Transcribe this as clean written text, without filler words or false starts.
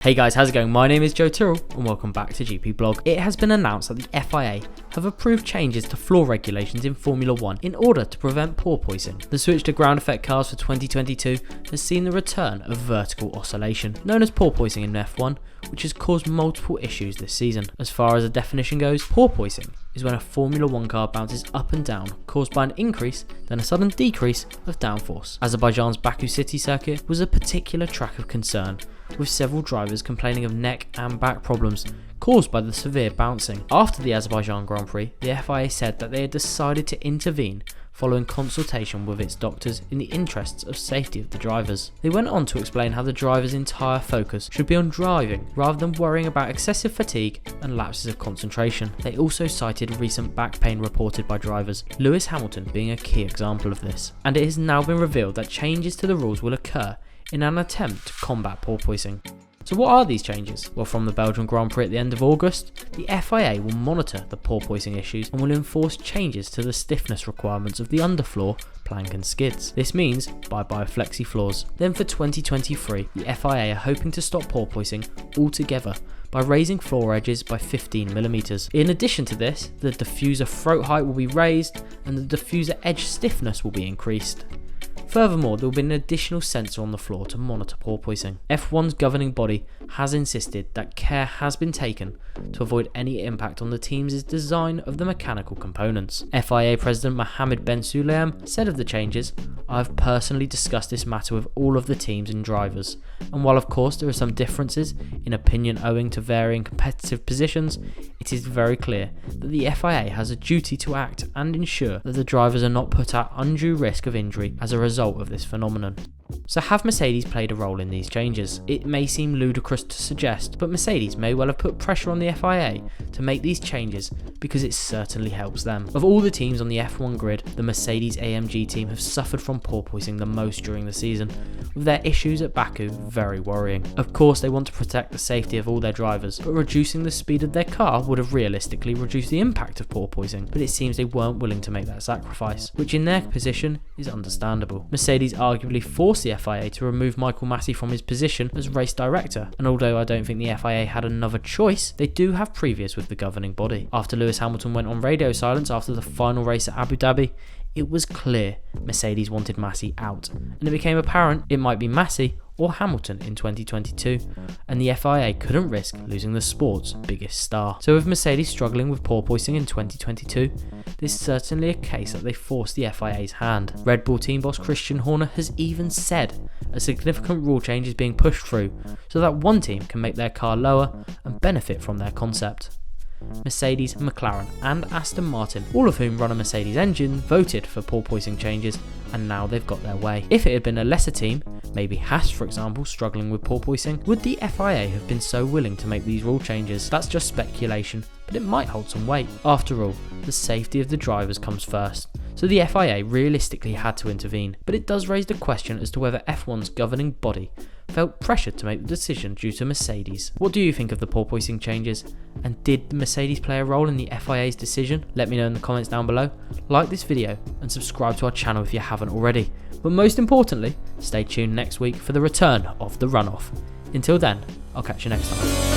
Hey guys, how's it going? My name is Joe Tyrrell and welcome back to GP Blog. It has been announced that the FIA have approved changes to floor regulations in Formula 1 in order to prevent porpoising. The switch to ground effect cars for 2022 has seen the return of vertical oscillation, known as porpoising in F1, which has caused multiple issues this season. As far as the definition goes, porpoising is when a Formula 1 car bounces up and down, caused by an increase, then a sudden decrease of downforce. Azerbaijan's Baku City circuit was a particular track of concern, with several drivers complaining of neck and back problems caused by the severe bouncing. After the Azerbaijan Grand Prix, the FIA said that they had decided to intervene following consultation with its doctors in the interests of safety of the drivers. They went on to explain how the drivers' entire focus should be on driving rather than worrying about excessive fatigue and lapses of concentration. They also cited recent back pain reported by drivers, Lewis Hamilton being a key example of this. And it has now been revealed that changes to the rules will occur in an attempt to combat porpoising. So what are these changes? Well, from the Belgian Grand Prix at the end of August, the FIA will monitor the porpoising issues and will enforce changes to the stiffness requirements of the underfloor, plank and skids. This means bye-bye flexi floors. Then for 2023, the FIA are hoping to stop porpoising altogether by raising floor edges by 15mm. In addition to this, the diffuser throat height will be raised and the diffuser edge stiffness will be increased. Furthermore, there will be an additional sensor on the floor to monitor porpoising. F1's governing body has insisted that care has been taken to avoid any impact on the team's design of the mechanical components. FIA President Mohammed Ben Sulayem said of the changes, "I have personally discussed this matter with all of the teams and drivers, and while of course there are some differences in opinion owing to varying competitive positions, it is very clear that the FIA has a duty to act and ensure that the drivers are not put at undue risk of injury as a result of this phenomenon." So have Mercedes played a role in these changes? It may seem ludicrous to suggest, but Mercedes may well have put pressure on the FIA to make these changes because it certainly helps them. Of all the teams on the F1 grid, the Mercedes AMG team have suffered from porpoising the most during the season, with their issues at Baku very worrying. Of course they want to protect the safety of all their drivers, but reducing the speed of their car would have realistically reduced the impact of porpoising, but it seems they weren't willing to make that sacrifice, which in their position is understandable. Mercedes arguably forced the FIA to remove Michael Massey from his position as race director, and although I don't think the FIA had another choice, they do have previous with the governing body. After Lewis Hamilton went on radio silence after the final race at Abu Dhabi, it was clear Mercedes wanted Massey out, and it became apparent it might be Massey or Hamilton in 2022, and the FIA couldn't risk losing the sport's biggest star. So with Mercedes struggling with porpoising in 2022, this is certainly a case that they forced the FIA's hand. Red Bull team boss Christian Horner has even said a significant rule change is being pushed through so that one team can make their car lower and benefit from their concept. Mercedes, McLaren and Aston Martin, all of whom run a Mercedes engine, voted for porpoising changes, and now they've got their way. If it had been a lesser team, maybe Haas for example, struggling with porpoising, would the FIA have been so willing to make these rule changes? That's just speculation, but it might hold some weight. After all, the safety of the drivers comes first, so the FIA realistically had to intervene, but it does raise the question as to whether F1's governing body felt pressured to make the decision due to Mercedes. What do you think of the porpoising changes? And did Mercedes play a role in the FIA's decision? Let me know in the comments down below. Like this video and subscribe to our channel if you haven't already. But most importantly, stay tuned next week for the return of the runoff. Until then, I'll catch you next time.